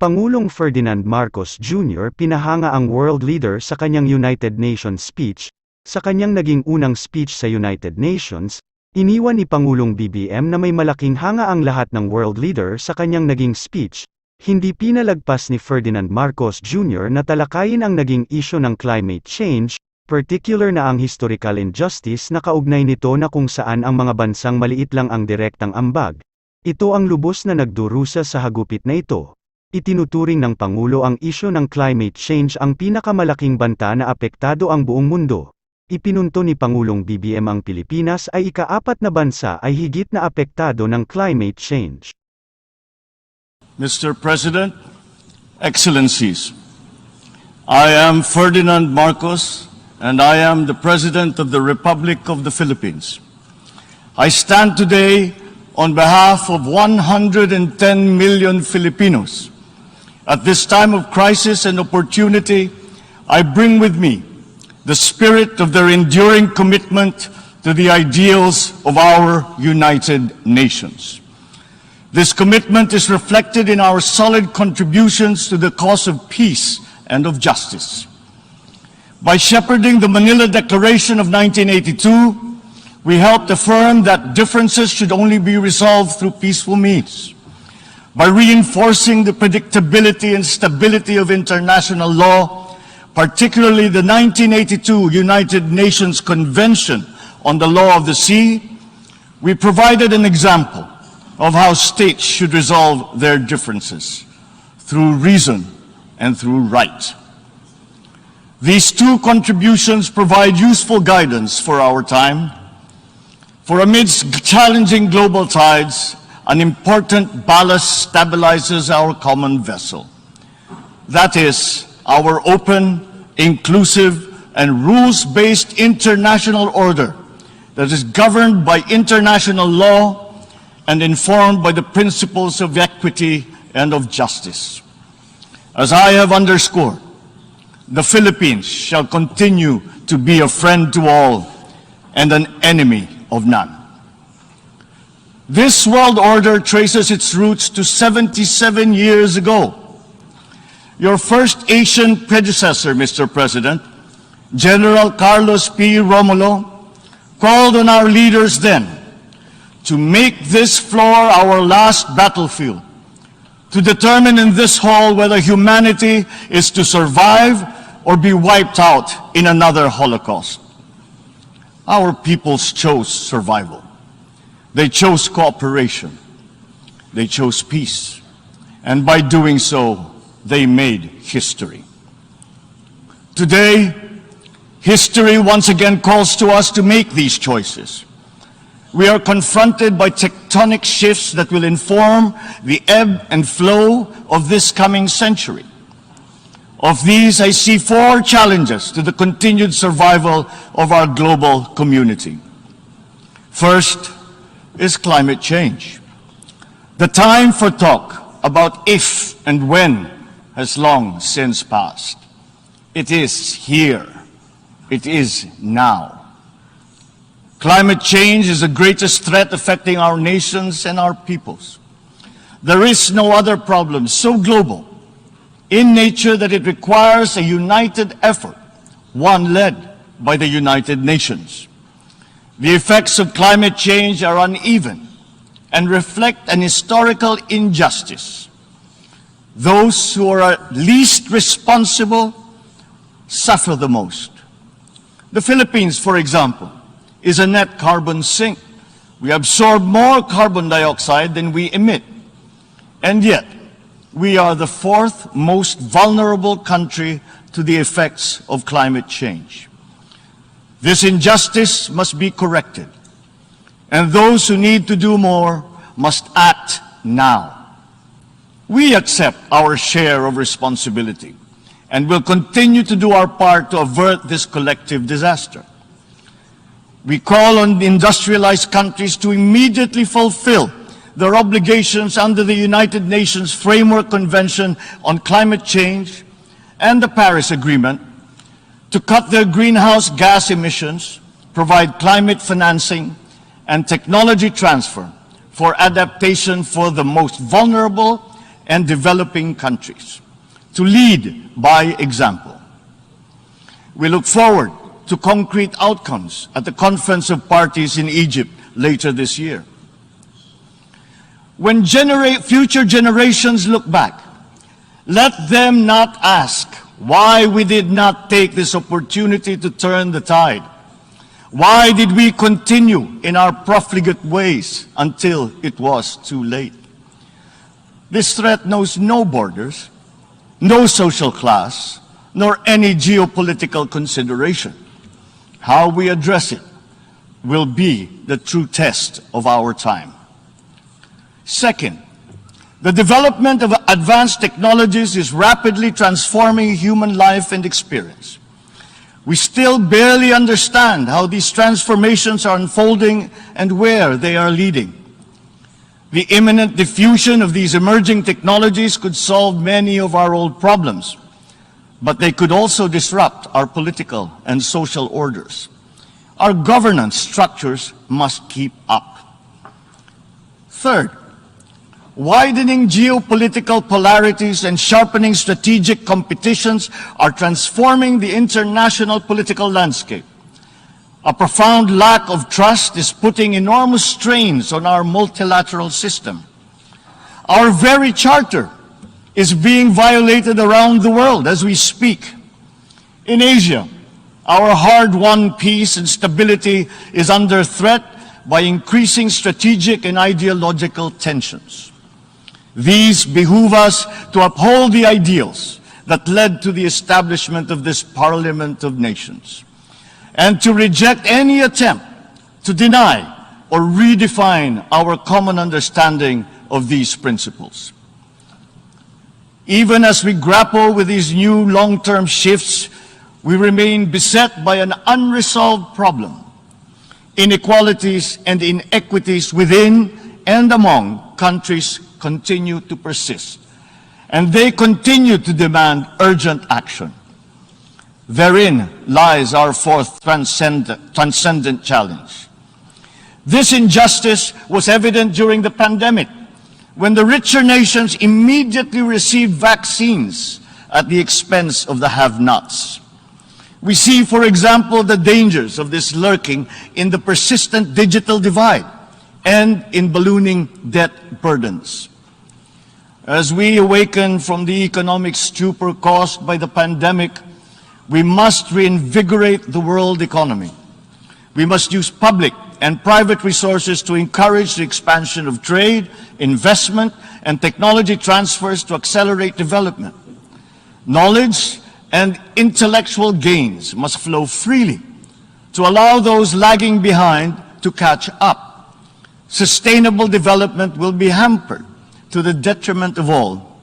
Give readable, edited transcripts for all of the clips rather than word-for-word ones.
Pangulong Ferdinand Marcos Jr. pinahanga ang world leader sa kanyang United Nations speech. Sa kanyang naging unang speech sa United Nations, iniwan ni Pangulong BBM na may malaking hanga ang lahat ng world leader sa kanyang naging speech. Hindi pinalagpas ni Ferdinand Marcos Jr. na talakayin ang naging isyu ng climate change, particular na ang historical injustice na kaugnay nito na kung saan ang mga bansang maliit lang ang direktang ambag. Ito ang lubos na nagdurusa sa hagupit na ito. Itinuturing ng Pangulo ang isyu ng climate change ang pinakamalaking banta na apektado ang buong mundo. Ipinunto ni Pangulong BBM ang Pilipinas ay ika-4 na bansa ay higit na apektado ng climate change. Mr. President, Excellencies, I am Ferdinand Marcos and I am the President of the Republic of the Philippines. I stand today on behalf of 110 million Filipinos. At this time of crisis and opportunity, I bring with me the spirit of their enduring commitment to the ideals of our United Nations. This commitment is reflected in our solid contributions to the cause of peace and of justice. By shepherding the Manila Declaration of 1982, we helped affirm that differences should only be resolved through peaceful means. By reinforcing the predictability and stability of international law, particularly the 1982 United Nations Convention on the Law of the Sea, we provided an example of how states should resolve their differences, through reason and through right. These two contributions provide useful guidance for our time, for amidst challenging global tides, an important ballast stabilizes our common vessel. That is, our open, inclusive, and rules-based international order that is governed by international law and informed by the principles of equity and of justice. As I have underscored, the Philippines shall continue to be a friend to all and an enemy of none. This world order traces its roots to 77 years ago. Your first Asian predecessor, Mr. President, General Carlos P. Romulo, called on our leaders then to make this floor our last battlefield, to determine in this hall whether humanity is to survive or be wiped out in another Holocaust. Our peoples chose survival. They chose cooperation. They chose peace. And by doing so, they made history. Today, history once again calls to us to make these choices. We are confronted by tectonic shifts that will inform the ebb and flow of this coming century. Of these, I see 4 challenges to the continued survival of our global community. First is climate change. The time for talk about if and when has long since passed. It is here. It is now. Climate change is the greatest threat affecting our nations and our peoples. There is no other problem so global in nature that it requires a united effort, one led by the United Nations. The effects of climate change are uneven and reflect an historical injustice. Those who are least responsible suffer the most. The Philippines, for example, is a net carbon sink. We absorb more carbon dioxide than we emit. And yet, we are the 4th most vulnerable country to the effects of climate change. This injustice must be corrected, and those who need to do more must act now. We accept our share of responsibility and will continue to do our part to avert this collective disaster. We call on industrialized countries to immediately fulfill their obligations under the United Nations Framework Convention on Climate Change and the Paris Agreement to cut their greenhouse gas emissions, provide climate financing, and technology transfer for adaptation for the most vulnerable and developing countries, to lead by example. We look forward to concrete outcomes at the Conference of Parties in Egypt later this year. When future generations look back, let them not ask why we did not take this opportunity to turn the tide. Why did we continue in our profligate ways until it was too late? This threat knows no borders, no social class, nor any geopolitical consideration. How we address it will be the true test of our time. Second, the development of advanced technologies is rapidly transforming human life and experience. We still barely understand how these transformations are unfolding and where they are leading. The imminent diffusion of these emerging technologies could solve many of our old problems, but they could also disrupt our political and social orders. Our governance structures must keep up. Third, widening geopolitical polarities and sharpening strategic competitions are transforming the international political landscape. A profound lack of trust is putting enormous strains on our multilateral system. Our very charter is being violated around the world as we speak. In Asia, our hard-won peace and stability is under threat by increasing strategic and ideological tensions. These behoove us to uphold the ideals that led to the establishment of this Parliament of Nations, and to reject any attempt to deny or redefine our common understanding of these principles. Even as we grapple with these new long-term shifts, we remain beset by an unresolved problem. Inequalities and inequities within and among countries continue to persist, and they continue to demand urgent action. Therein lies our fourth transcendent challenge. This injustice was evident during the pandemic, when the richer nations immediately received vaccines at the expense of the have-nots. We see, for example, the dangers of this lurking in the persistent digital divide and in ballooning debt burdens. As we awaken from the economic stupor caused by the pandemic, we must reinvigorate the world economy. We must use public and private resources to encourage the expansion of trade, investment, and technology transfers to accelerate development. Knowledge and intellectual gains must flow freely to allow those lagging behind to catch up. Sustainable development will be hampered to the detriment of all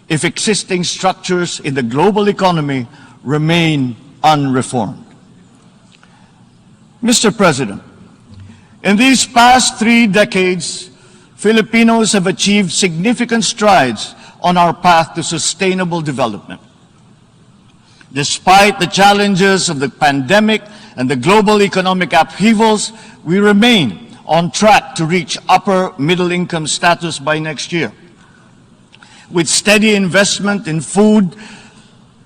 if existing structures in the global economy remain unreformed. Mr. President, in these past 3 decades, Filipinos have achieved significant strides on our path to sustainable development. Despite the challenges of the pandemic and the global economic upheavals, we remain on track to reach upper middle income status by next year. With steady investment in food,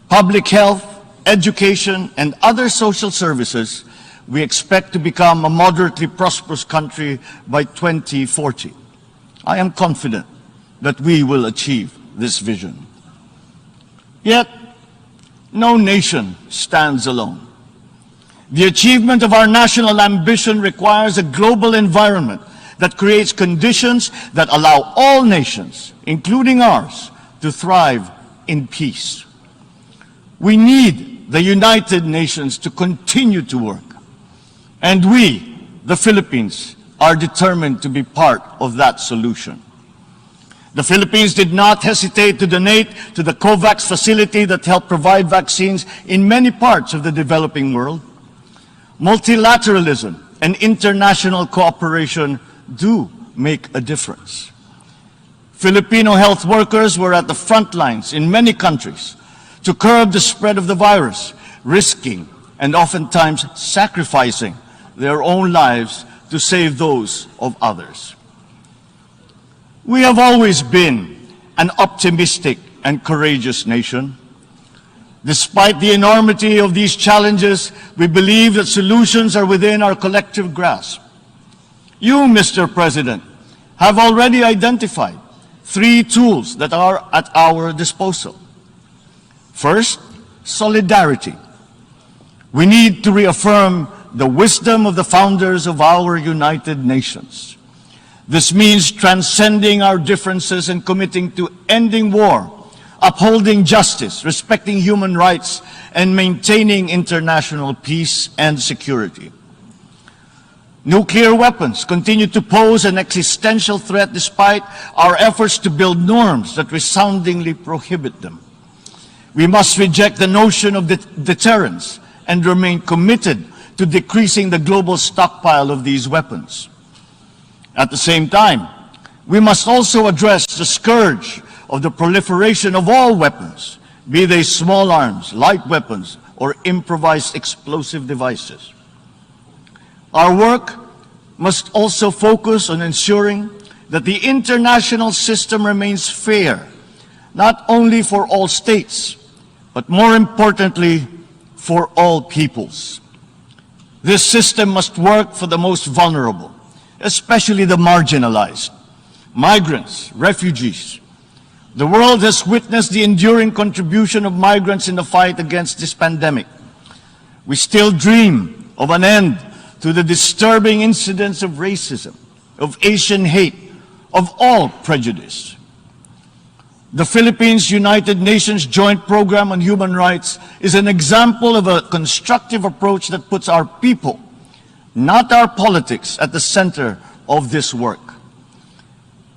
public health, education, and other social services, we expect to become a moderately prosperous country by 2040. I am confident that we will achieve this vision. Yet, no nation stands alone. The achievement of our national ambition requires a global environment that creates conditions that allow all nations, including ours, to thrive in peace. We need the United Nations to continue to work, and we, the Philippines, are determined to be part of that solution. The Philippines did not hesitate to donate to the COVAX facility that helped provide vaccines in many parts of the developing world. Multilateralism and international cooperation do make a difference. Filipino health workers were at the front lines in many countries to curb the spread of the virus, risking and oftentimes sacrificing their own lives to save those of others. We have always been an optimistic and courageous nation. Despite the enormity of these challenges, we believe that solutions are within our collective grasp. You, Mr. President, have already identified 3 tools that are at our disposal. First, solidarity. We need to reaffirm the wisdom of the founders of our United Nations. This means transcending our differences and committing to ending war, upholding justice, respecting human rights, and maintaining international peace and security. Nuclear weapons continue to pose an existential threat despite our efforts to build norms that resoundingly prohibit them. We must reject the notion of deterrence and remain committed to decreasing the global stockpile of these weapons. At the same time, we must also address the scourge of the proliferation of all weapons, be they small arms, light weapons, or improvised explosive devices. Our work must also focus on ensuring that the international system remains fair, not only for all states, but more importantly, for all peoples. This system must work for the most vulnerable, especially the marginalized, migrants, refugees. The world has witnessed the enduring contribution of migrants in the fight against this pandemic. We still dream of an end to the disturbing incidents of racism, of Asian hate, of all prejudice. The Philippines United Nations Joint Program on Human Rights is an example of a constructive approach that puts our people, not our politics, at the center of this work.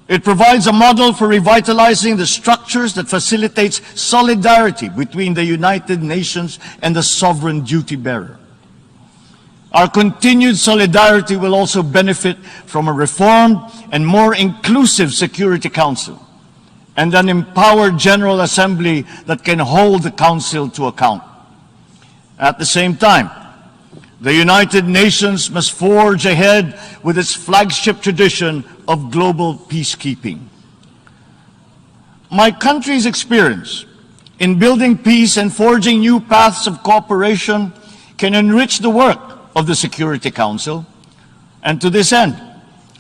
It provides a model for revitalizing the structures that facilitates solidarity between the United Nations and the sovereign duty bearer. Our continued solidarity will also benefit from a reformed and more inclusive Security Council and an empowered General Assembly that can hold the Council to account. At the same time, the United Nations must forge ahead with its flagship tradition of global peacekeeping. My country's experience in building peace and forging new paths of cooperation can enrich the work of the Security Council, and to this end,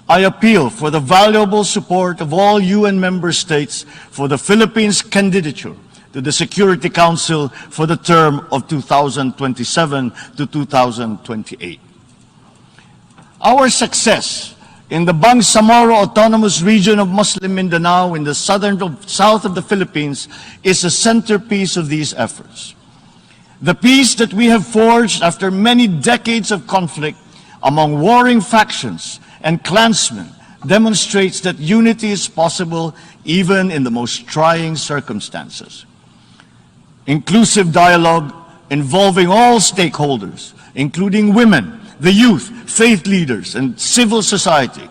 I appeal for the valuable support of all UN member states for the Philippines' candidature to the Security Council for the term of 2027 to 2028. Our success in the Bangsamoro Autonomous Region of Muslim Mindanao in the south of the Philippines is a centerpiece of these efforts. The peace that we have forged after many decades of conflict among warring factions and clansmen demonstrates that unity is possible even in the most trying circumstances. Inclusive dialogue involving all stakeholders, including women, the youth, faith leaders, and civil society,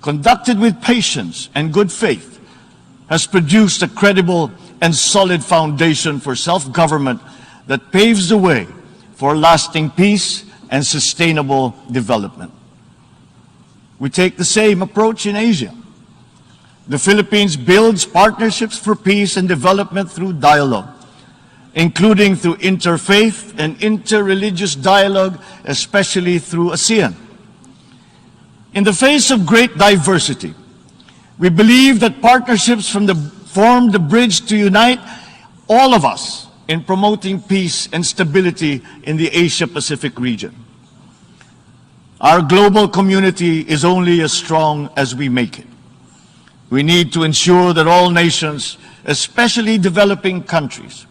conducted with patience and good faith, has produced a credible and solid foundation for self-government that paves the way for lasting peace and sustainable development. We take the same approach in Asia. The Philippines builds partnerships for peace and development through dialogue, including through interfaith and interreligious dialogue, especially through ASEAN. In the face of great diversity, we believe that partnerships form the bridge to unite all of us in promoting peace and stability in the Asia-Pacific region. Our global community is only as strong as we make it. We need to ensure that all nations, especially developing countries,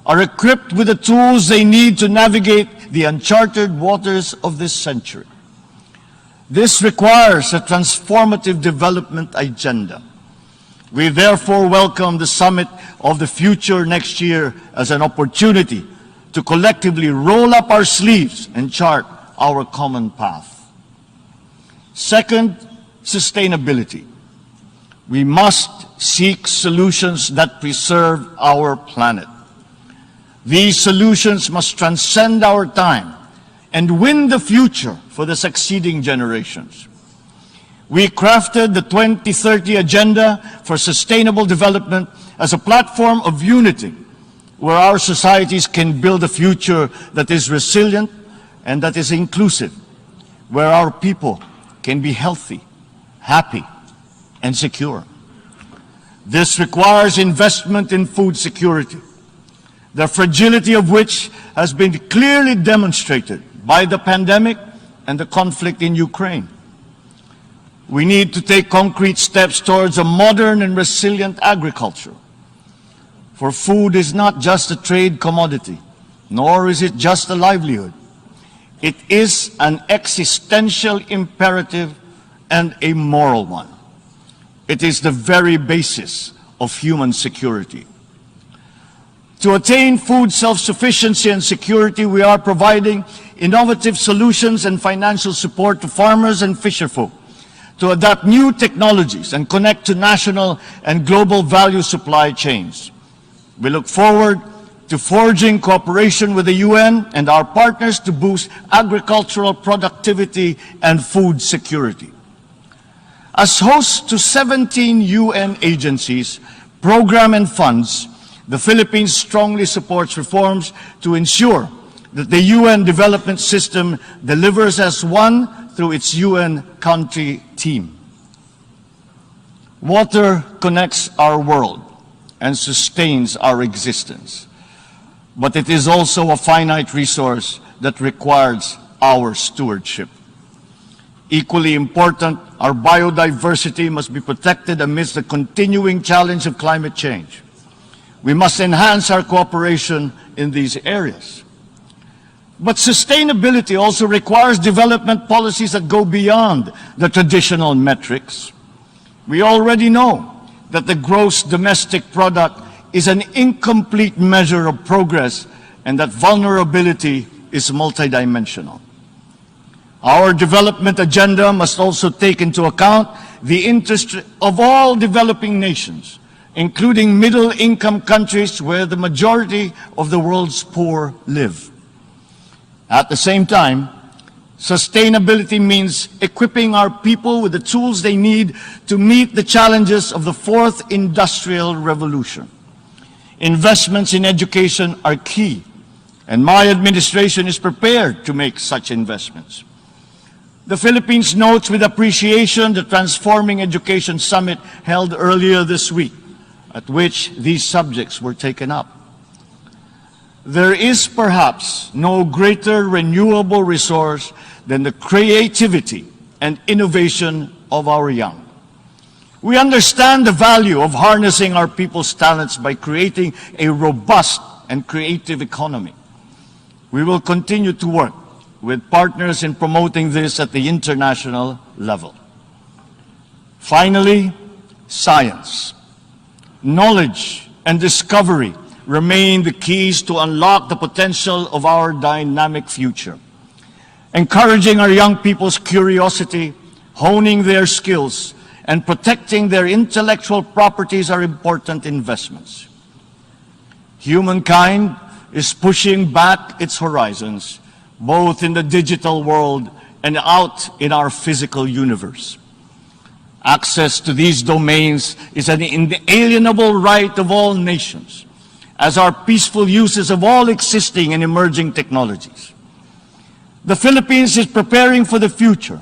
are equipped with the tools they need to navigate the uncharted waters of this century. This requires a transformative development agenda. We therefore welcome the Summit of the Future next year as an opportunity to collectively roll up our sleeves and chart our common path. Second, sustainability. We must seek solutions that preserve our planet. These solutions must transcend our time and win the future for the succeeding generations. We crafted the 2030 Agenda for Sustainable Development as a platform of unity where our societies can build a future that is resilient and that is inclusive, where our people can be healthy, happy, and secure. This requires investment in food security, the fragility of which has been clearly demonstrated by the pandemic and the conflict in Ukraine. We need to take concrete steps towards a modern and resilient agriculture. For food is not just a trade commodity, nor is it just a livelihood. It is an existential imperative and a moral one. It is the very basis of human security. To attain food self-sufficiency and security, we are providing innovative solutions and financial support to farmers and fisherfolk to adapt new technologies and connect to national and global value supply chains. We look forward to forging cooperation with the UN and our partners to boost agricultural productivity and food security. As hosts to 17 UN agencies, programs and funds, the Philippines strongly supports reforms to ensure that the UN development system delivers as one through its UN country team. Water connects our world and sustains our existence, but it is also a finite resource that requires our stewardship. Equally important, our biodiversity must be protected amidst the continuing challenge of climate change. We must enhance our cooperation in these areas. But sustainability also requires development policies that go beyond the traditional metrics. We already know that the gross domestic product is an incomplete measure of progress and that vulnerability is multidimensional. Our development agenda must also take into account the interest of all developing nations, including middle-income countries where the majority of the world's poor live. At the same time, sustainability means equipping our people with the tools they need to meet the challenges of the fourth industrial revolution. Investments in education are key, and my administration is prepared to make such investments. The Philippines notes with appreciation the Transforming Education Summit held earlier this week, at which these subjects were taken up. There is perhaps no greater renewable resource than the creativity and innovation of our young. We understand the value of harnessing our people's talents by creating a robust and creative economy. We will continue to work with partners in promoting this at the international level. Finally, science. Knowledge and discovery remain the keys to unlock the potential of our dynamic future. Encouraging our young people's curiosity, honing their skills, and protecting their intellectual properties are important investments. Humankind is pushing back its horizons, both in the digital world and out in our physical universe. Access to these domains is an inalienable right of all nations, as are peaceful uses of all existing and emerging technologies. The Philippines is preparing for the future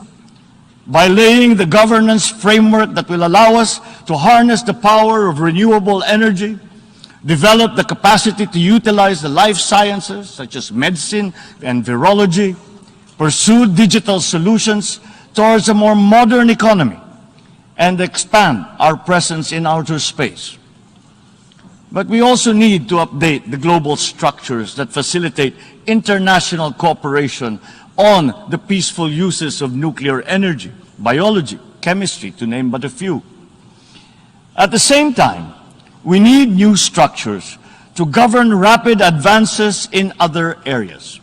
by laying the governance framework that will allow us to harness the power of renewable energy, develop the capacity to utilize the life sciences, such as medicine and virology, pursue digital solutions towards a more modern economy, and expand our presence in outer space. But we also need to update the global structures that facilitate international cooperation on the peaceful uses of nuclear energy, biology, chemistry, to name but a few. At the same time, we need new structures to govern rapid advances in other areas.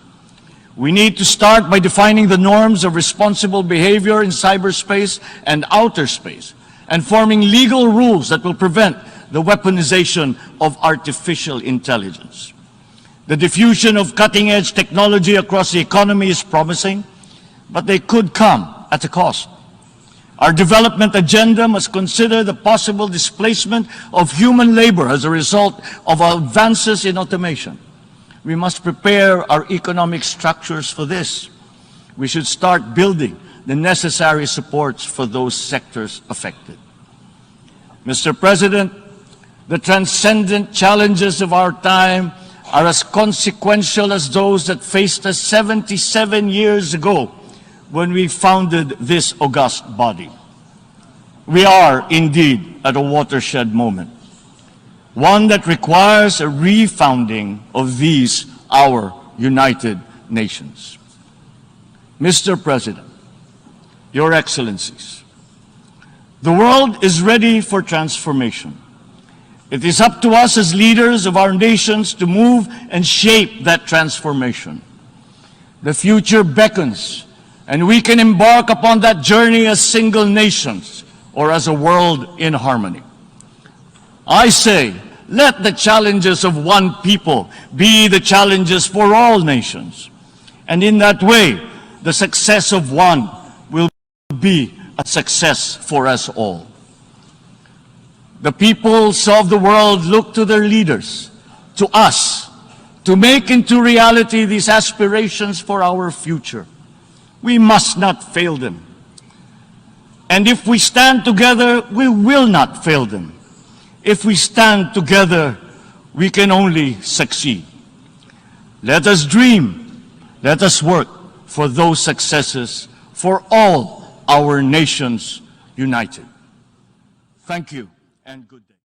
We need to start by defining the norms of responsible behavior in cyberspace and outer space, and forming legal rules that will prevent the weaponization of artificial intelligence. The diffusion of cutting-edge technology across the economy is promising, but they could come at a cost. Our development agenda must consider the possible displacement of human labor as a result of advances in automation. We must prepare our economic structures for this. We should start building the necessary supports for those sectors affected. Mr. President, the transcendent challenges of our time are as consequential as those that faced us 77 years ago when we founded this august body. We are indeed at a watershed moment, one that requires a refounding of these, our United Nations. Mr. President, Your Excellencies, the world is ready for transformation. It is up to us as leaders of our nations to move and shape that transformation. The future beckons, and we can embark upon that journey as single nations or as a world in harmony. I say, let the challenges of one people be the challenges for all nations. And in that way, the success of one will be a success for us all. The peoples of the world look to their leaders, to us, to make into reality these aspirations for our future. We must not fail them. And if we stand together, we will not fail them. If we stand together, we can only succeed. Let us dream, let us work for those successes for all our nations united. Thank you and good day.